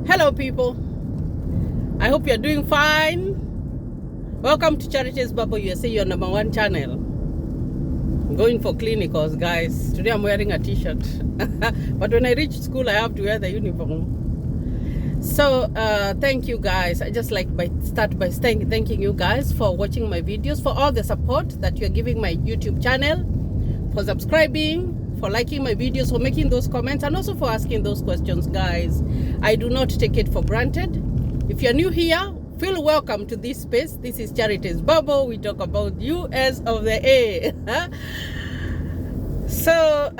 Hello people, I hope you're doing fine. Welcome to Charities Bubble USA, your #1 channel. I'm going for clinicals, guys. Today I'm wearing a t-shirt. But when I reach school, I have to wear the uniform. So thank you guys. I just like start by thanking you guys for watching my videos, for all the support that you're giving my YouTube channel, for subscribing, for liking my videos, for making those comments, and also for asking those questions, guys. I do not take it for granted. If you're new here, feel welcome to this space. This is Charities Bubble. We talk about US of the A. So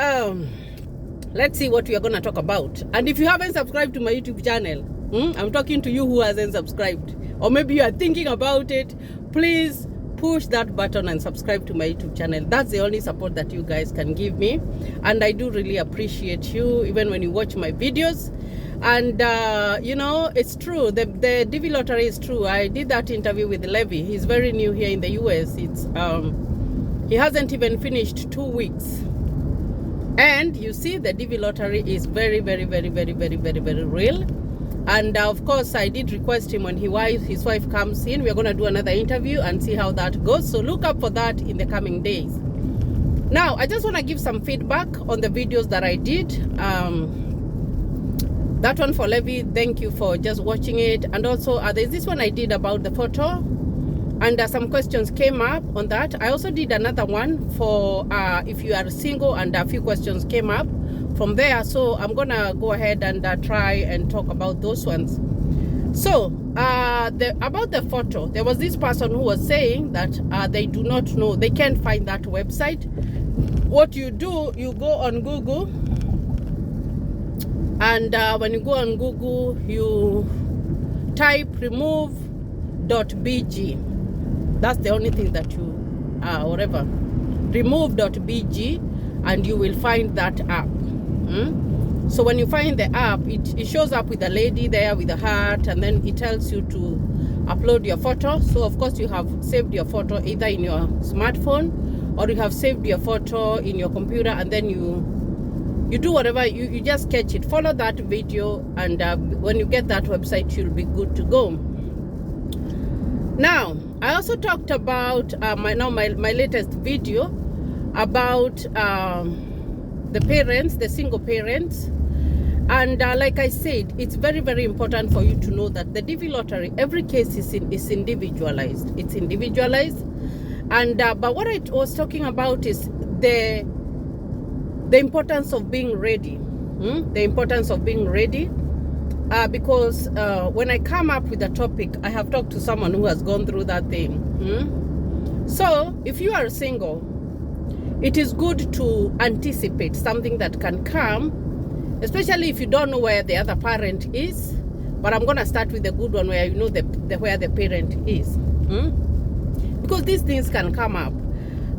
let's see what we are going to talk about. And if you haven't subscribed to my YouTube channel, I'm talking to you who hasn't subscribed, or maybe you are thinking about it, please push that button and subscribe to my YouTube channel. That's the only support that you guys can give me, and I do really appreciate you even when you watch my videos. And you know, it's true, the DV lottery is true. I did that interview with Levy. He's very new here in the US. It's he hasn't even finished 2 weeks, and you see the DV lottery is very real. And of course, I did request him when his wife comes in, we're going to do another interview and see how that goes. So look up for that in the coming days. Now, I just want to give some feedback on the videos that I did. That one for Levy, thank you for just watching it. And also, there's this one I did about the photo. And some questions came up on that. I also did another one for if you are single, and a few questions came up from there. So I'm gonna go ahead and try and talk about those ones. So about the photo, there was this person who was saying that they do not know, they can't find that website. What you do, you go on Google, and when you go on Google, you type remove.bg. That's the only thing that you whatever, remove.bg, and you will find that app. So when you find the app, it shows up with a lady there with a heart, and then it tells you to upload your photo. So of course you have saved your photo either in your smartphone, or you have saved your photo in your computer, and then you do whatever, you just sketch it, follow that video, and when you get that website, you'll be good to go. Now, I also talked about my latest video about the parents, the single parents. And like I said, it's very important for you to know that the DV lottery, every case is individualized. It's individualized. And but what I was talking about is the importance of being ready. The importance of being ready. Because when I come up with a topic, I have talked to someone who has gone through that thing. So if you are single, it is good to anticipate something that can come, especially if you don't know where the other parent is. But I'm going to start with the good one, where you know where the parent is. Because these things can come up.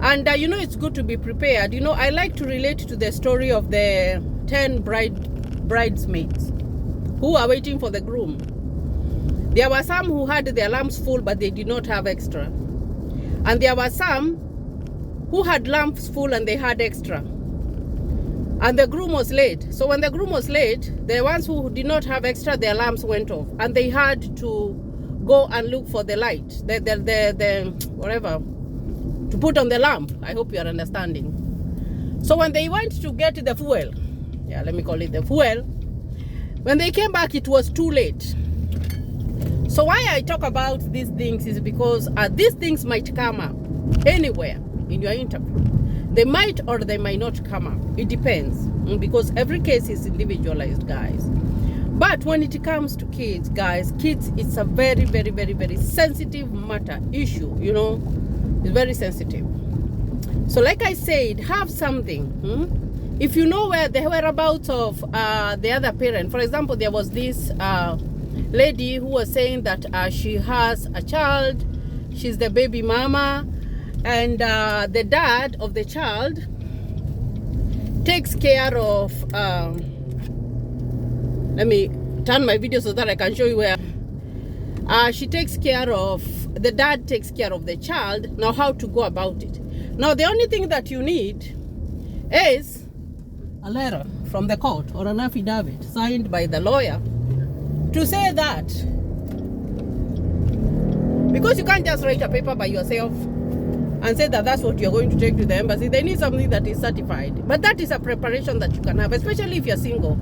And you know, it's good to be prepared. You know, I like to relate to the story of the 10 bridesmaids who are waiting for the groom. There were some who had their lamps full, but they did not have extra. And there were some who had lamps full and they had extra. And the groom was late. So when the groom was late, the ones who did not have extra, their lamps went off, and they had to go and look for the light, the whatever, to put on the lamp. I hope you are understanding. So when they went to get the fuel, let me call it the fuel, when they came back, it was too late. So why I talk about these things is because these things might come up anywhere in your interview. They might or they might not come up. It depends, because every case is individualized, guys. But when it comes to kids, guys, it's a very sensitive matter, issue. You know, it's very sensitive. So like I said, have something. If you know where the whereabouts of the other parent, for example, there was this lady who was saying that she has a child, she's the baby mama, and the dad of the child takes care of, let me turn my video so that I can show you where, she takes care of, the dad takes care of the child. Now, how to go about it? Now, the only thing that you need is a letter from the court or an affidavit signed by the lawyer to to say that, because you can't just write a paper by yourself and say that that's what you're going to take to the embassy. They need something that is certified. But that is a preparation that you can have, especially if you're single.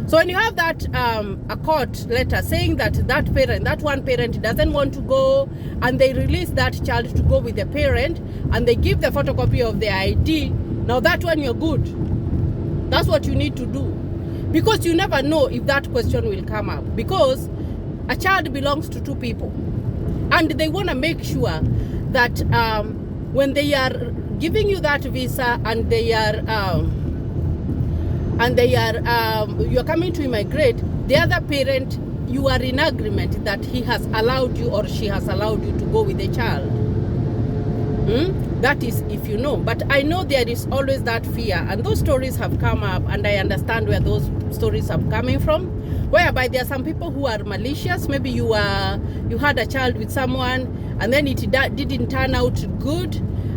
So when you have that a court letter saying that that one parent doesn't want to go, and they release that child to go with the parent, and they give the photocopy of their ID, now that one you're good. That's what you need to do. Because you never know if that question will come up. Because a child belongs to two people. And they want to make sure that when they are giving you that visa and you're coming to immigrate, the other parent, you are in agreement that he has allowed you or she has allowed you to go with the child. That is if you know. But I know there is always that fear, and those stories have come up, and I understand where those stories are coming from, whereby there are some people who are malicious. Maybe you had a child with someone, and then it didn't turn out good,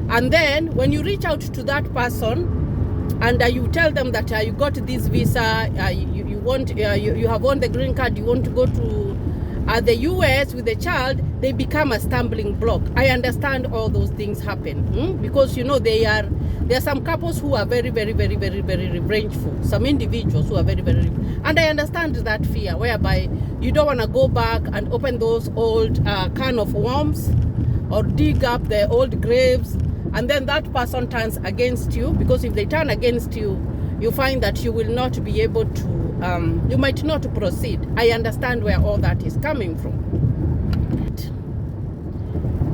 and then when you reach out to that person and you tell them that you got this visa, you have won the green card, you want to go to the US with the child, they become a stumbling block. I understand all those things happen because there are some couples who are very, very, very, very, very revengeful. Some individuals who are very, very, and I understand that fear, whereby you don't want to go back and open those old can of worms or dig up the old graves, and then that person turns against you. Because if they turn against you, you find that you will not be able to, you might not proceed. I understand where all that is coming from.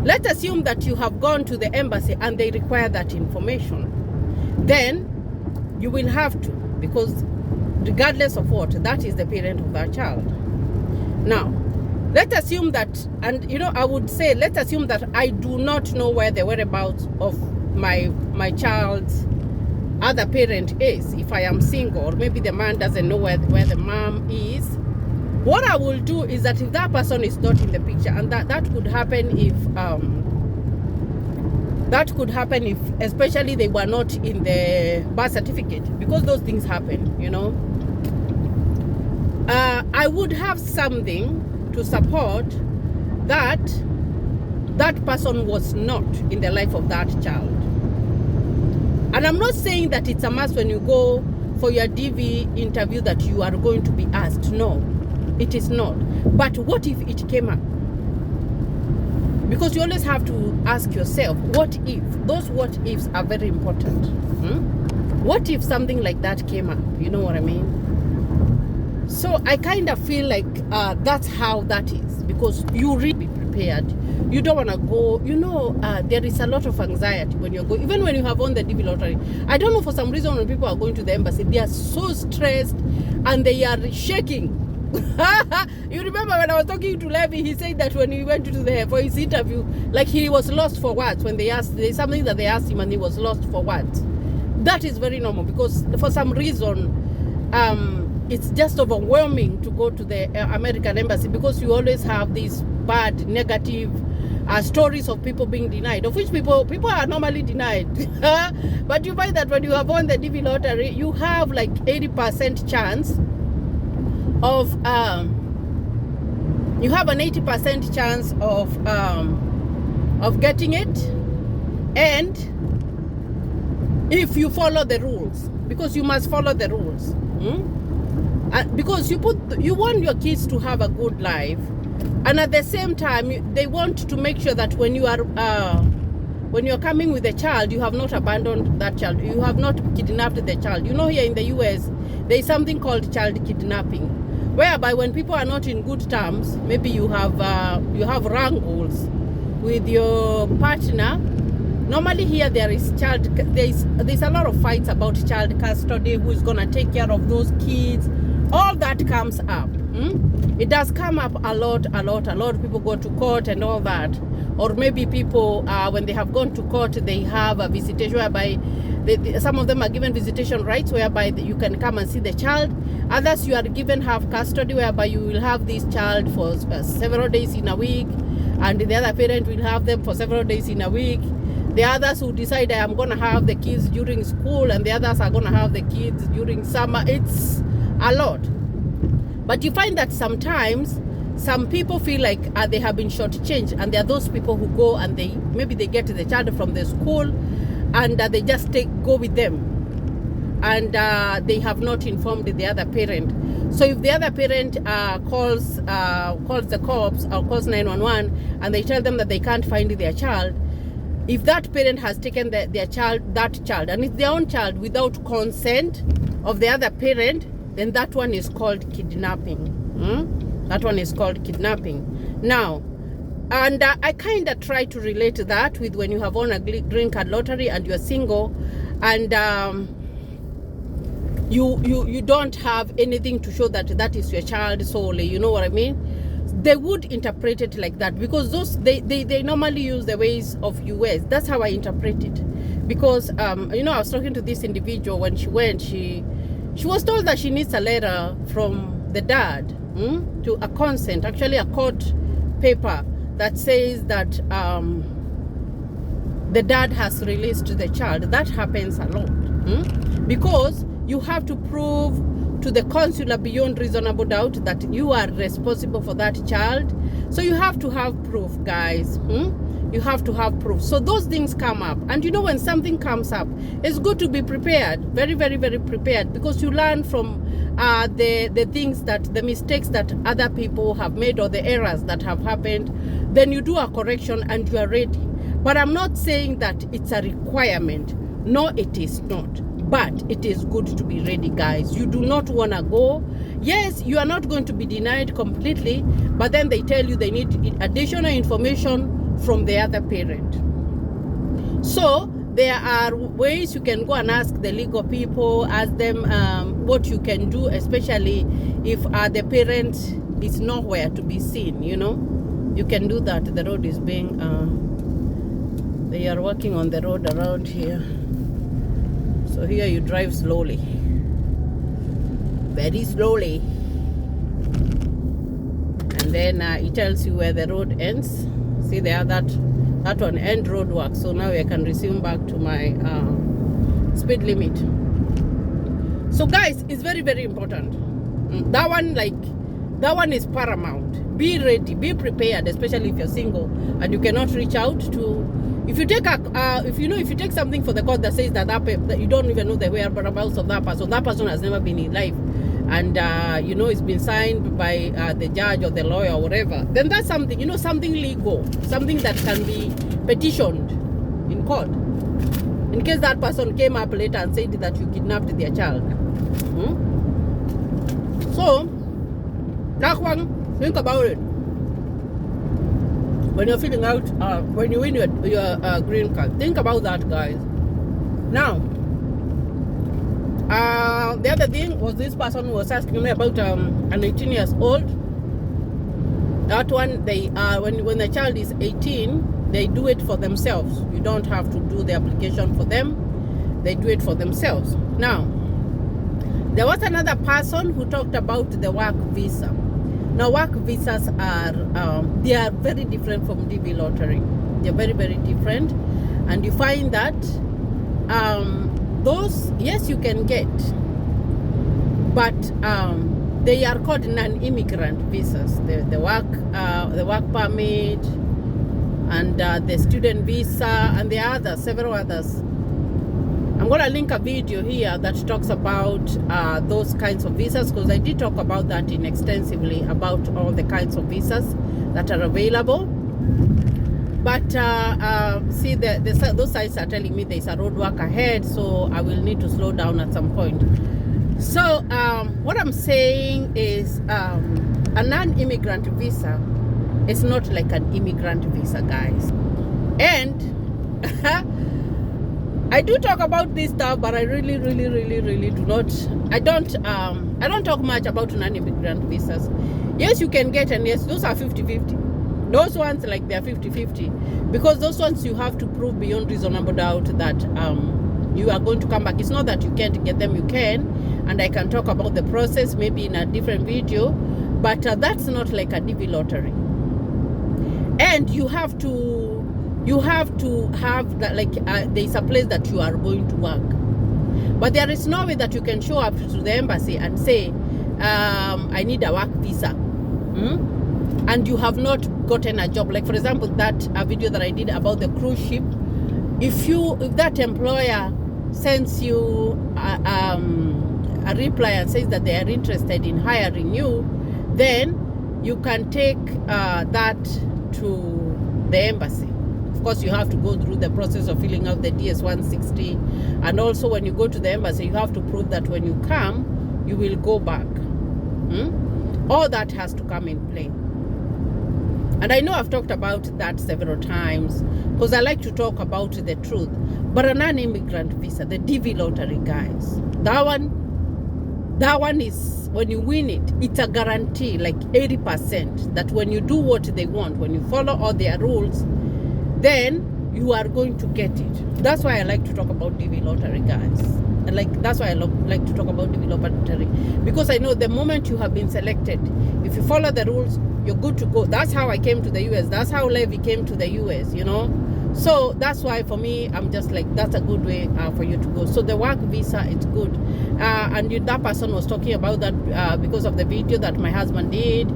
Let's assume that you have gone to the embassy and they require that information. Then you will have to, because regardless of what, that is the parent of that child. Now, let's assume that, and I would say, let's assume that I do not know where the whereabouts of my child's other parent is, if I am single, or maybe the man doesn't know where the mom is. What I will do is that if that person is not in the picture, and that could happen if especially they were not in the birth certificate, because those things happen, I would have something to support that person was not in the life of that child. And I'm not saying that it's a must when you go for your DV interview that you are going to be asked. No, it is not. But what if it came up? Because you always have to ask yourself, what if? Those what ifs are very important. What if something like that came up? You know what I mean? So I kind of feel like that's how that is. Because you really be prepared. You don't want to go, there is a lot of anxiety when you're going, even when you have won the DV lottery. I don't know, for some reason when people are going to the embassy, they are so stressed and they are shaking. You remember when I was talking to Levi, he said that when he went for his interview, like he was lost for words when there's something that they asked him and he was lost for words. That is very normal, because for some reason, it's just overwhelming to go to the American embassy, because you always have these bad, negative stories of people being denied, of which people are normally denied. But you find that when you have won the DV lottery, you have like 80% chance of you have an 80% chance of getting it, and if you follow the rules, because you must follow the rules, because you want your kids to have a good life, and at the same time they want to make sure that when you're coming with a child, you have not abandoned that child, you have not kidnapped the child. Here in the US there is something called child kidnapping, whereby when people are not in good terms, maybe you have wrangles with your partner. Normally here there's a lot of fights about child custody, who is gonna take care of those kids. All that comes up. It does come up a lot. People go to court and all that. Or maybe people, when they have gone to court, they have a visitation whereby some of them are given visitation rights, whereby you can come and see the child. Others, you are given half custody, whereby you will have this child for several days in a week, and the other parent will have them for several days in a week. The others who decide, I'm going to have the kids during school, and the others are going to have the kids during summer. It's a lot. But you find that sometimes some people feel like they have been shortchanged, and there are those people who go and maybe they get the child from the school, and they just go with them, and they have not informed the other parent. So if the other parent calls the cops or calls 911, and they tell them that they can't find their child, if that parent has taken that child, and it's their own child without consent of the other parent, then that one is called kidnapping. That one is called kidnapping. Now, and I kind of try to relate that with when you have won a green card lottery and you're single, and you don't have anything to show that is your child solely. You know what I mean? They would interpret it like that, because they normally use the ways of US. That's how I interpret it. Because I was talking to this individual. When she went, she was told that she needs a letter from the dad to a consent, actually a court paper that says that the dad has released the child. That happens a lot, because you have to prove to the consular beyond reasonable doubt that you are responsible for that child. So you have to have proof, guys. You have to have proof. So those things come up, and when something comes up, it's good to be prepared, very, very, very prepared, because you learn from the things, the mistakes that other people have made, or the errors that have happened. Then you do a correction and you are ready. But I'm not saying that it's a requirement. No, it is not. But it is good to be ready, guys. You do not want to go. Yes, you are not going to be denied completely, but then they tell you they need additional information from the other parent. So there are ways you can go and ask the legal people, ask them what you can do, especially if the parent is nowhere to be seen. You can do that. The road is being they are working on the road around here. So here you drive slowly, very slowly, and then it tells you where the road ends. See there, that one, end road work. So now I can resume back to my speed limit. So guys, it's very, very important. That one is paramount. Be ready, be prepared, especially if you're single and you cannot reach out to. If you take if you take something for the court that says that you don't even know the whereabouts of that person has never been in life, and it's been signed by the judge or the lawyer or whatever, then that's something, something legal, something that can be petitioned in court in case that person came up later and said that you kidnapped their child. So that one, think about it. When you're filling out, when you win your green card, think about that, guys. Now, the other thing was, this person was asking me about an 18 years old. That one, they when the child is 18, they do it for themselves. You don't have to do the application for them. They do it for themselves. Now, there was another person who talked about the work visa. Now, work visas are they are very different from DV lottery. They're very, very different, and you find that those, yes, you can get, but they are called non-immigrant visas. The work permit, and the student visa, and there are several others. I'm going to link a video here that talks about those kinds of visas, because I did talk about that extensively, about all the kinds of visas that are available. But see, those sites are telling me there's a roadwork ahead, so I will need to slow down at some point. So what I'm saying is a non-immigrant visa is not like an immigrant visa, guys. And I do talk about this stuff, but I really do not. I don't talk much about non-immigrant visas. Yes, you can get, and yes, those are 50-50. Those ones, like, they're 50-50, because those ones you have to prove beyond reasonable doubt that you are going to come back. It's not that you can't get them, you can, and I can talk about the process maybe in a different video, but that's not like a DV lottery. And you have to have that, like, there's a place that you are going to work, but there is no way that you can show up to the embassy and say I need a work visa, and you have not gotten a job, like for example that video that I did about the cruise ship, if that employer sends you a reply and says that they are interested in hiring you, then you can take that to the embassy. Of course, you have to go through the process of filling out the DS-160, and also when you go to the embassy, you have to prove that when you come, you will go back. All that has to come in play. And I know I've talked about that several times because I like to talk about the truth. But a non-immigrant visa, the DV lottery, guys, that one is, when you win it, it's a guarantee, like 80%, that when you do what they want, when you follow all their rules, then you are going to get it. That's why I like to talk about DV lottery, guys. And that's why I like to talk about DV lottery, because I know the moment you have been selected, if you follow the rules, you're good to go. That's how I came to the US. That's how Levi came to the US, you know. So that's why for me, I'm just like, that's a good way for you to go. So the work visa, it's good. And that person was talking about that because of the video that my husband did.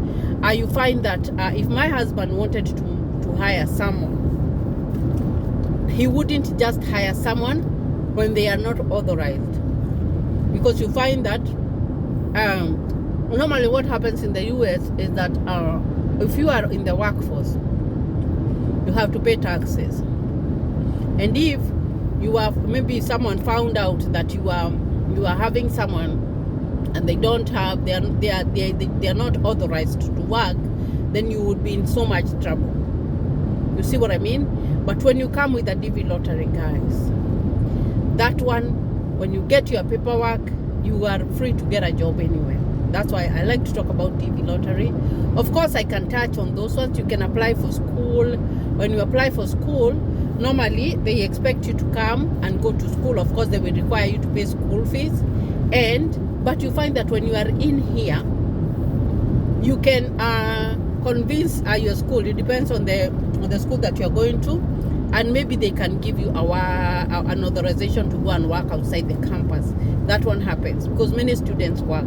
You find that if my husband wanted to hire someone, he wouldn't just hire someone when they are not authorized. Because you find that normally what happens in the US is that if you are in the workforce, you have to pay taxes. And if you have, maybe someone found out that you are having someone and they don't have, they are not authorized to work, then you would be in so much trouble. You see what I mean? But when you come with a DV lottery, guys, that one, when you get your paperwork, you are free to get a job anywhere. That's why I like to talk about DV lottery. Of course, I can touch on those ones. You can apply for school. When you apply for school, normally they expect you to come and go to school. Of course, they will require you to pay school fees. But you find that when you are in here, you can convince your school. It depends on the school that you are going to, and maybe they can give you an authorization to go and work outside the campus. That one happens because many students work.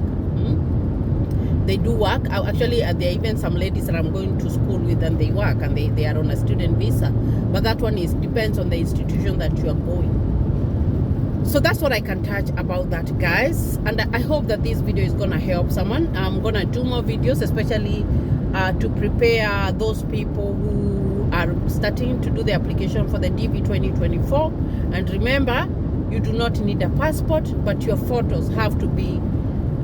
They do work. Actually, there are even some ladies that I'm going to school with, and they work, and they are on a student visa. But that one depends on the institution that you are going. So that's what I can touch about that, guys. And I hope that this video is gonna help someone. I'm gonna do more videos, especially to prepare those people who are starting to do the application for the DV 2024. And remember, you do not need a passport, but your photos have to be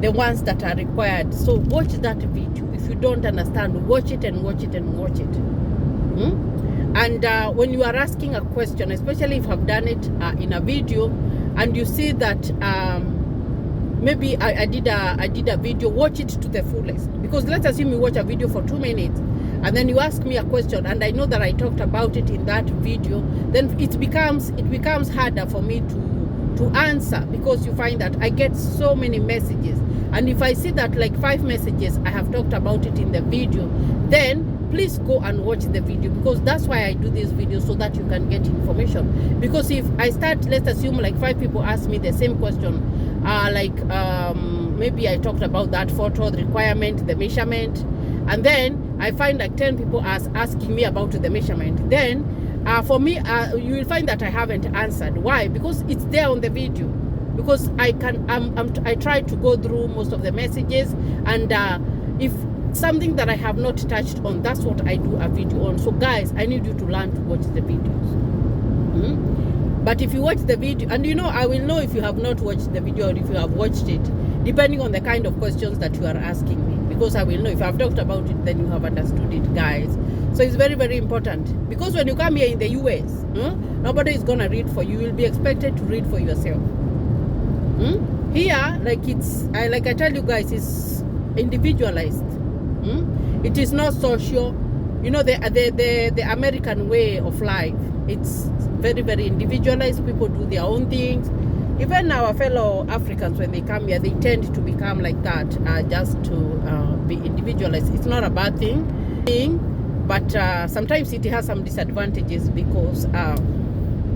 the ones that are required. So watch that video. If you don't understand, watch it and watch it and watch it. And when you are asking a question, especially if I've done it in a video, and you see that maybe I did a video, watch it to the fullest. Because let's assume you watch a video for 2 minutes, and then you ask me a question, and I know that I talked about it in that video, then it becomes harder for me to answer, because you find that I get so many messages, and if I see that like 5 messages I have talked about it in the video, then please go and watch the video, because that's why I do this video, so that you can get information. Because if I start, let's assume like 5 people ask me the same question, maybe I talked about that photo, the requirement, the measurement, and then I find like 10 people asking me about the measurement, then for me, you will find that I haven't answered. Why? Because it's there on the video. Because I try to go through most of the messages, and if something that I have not touched on, that's what I do a video on. So guys, I need you to learn to watch the videos. But if you watch the video, and you know, I will know if you have not watched the video or if you have watched it, depending on the kind of questions that you are asking me, because I will know. If I've talked about it, then you have understood it, guys. So it's very, very important, because when you come here in the US, nobody is gonna read for you. You will be expected to read for yourself. Here, like I tell you guys, it's individualized. It is not social. You know, the American way of life, it's very, very individualized. People do their own things. Even our fellow Africans, when they come here, they tend to become like that, just to be individualized. It's not a bad thing, but sometimes it has some disadvantages, because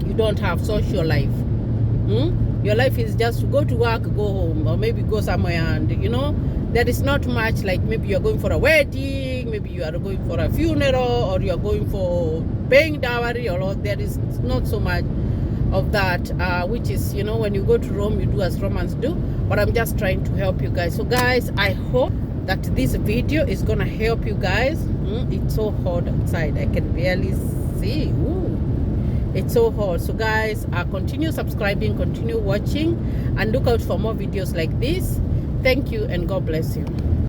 you don't have social life. Your life is just to go to work, go home, or maybe go somewhere and, you know, there is not much, like maybe you're going for a wedding, maybe you are going for a funeral, or you are going for paying dowry, or there is not so much of that, which is, you know, when you go to Rome, you do as Romans do. But I'm just trying to help you guys. So guys, I hope that this video is gonna help you guys. It's so hot outside, I can barely see. Ooh, it's so hot. So guys, continue subscribing, continue watching, and look out for more videos like this. Thank you, and God bless you.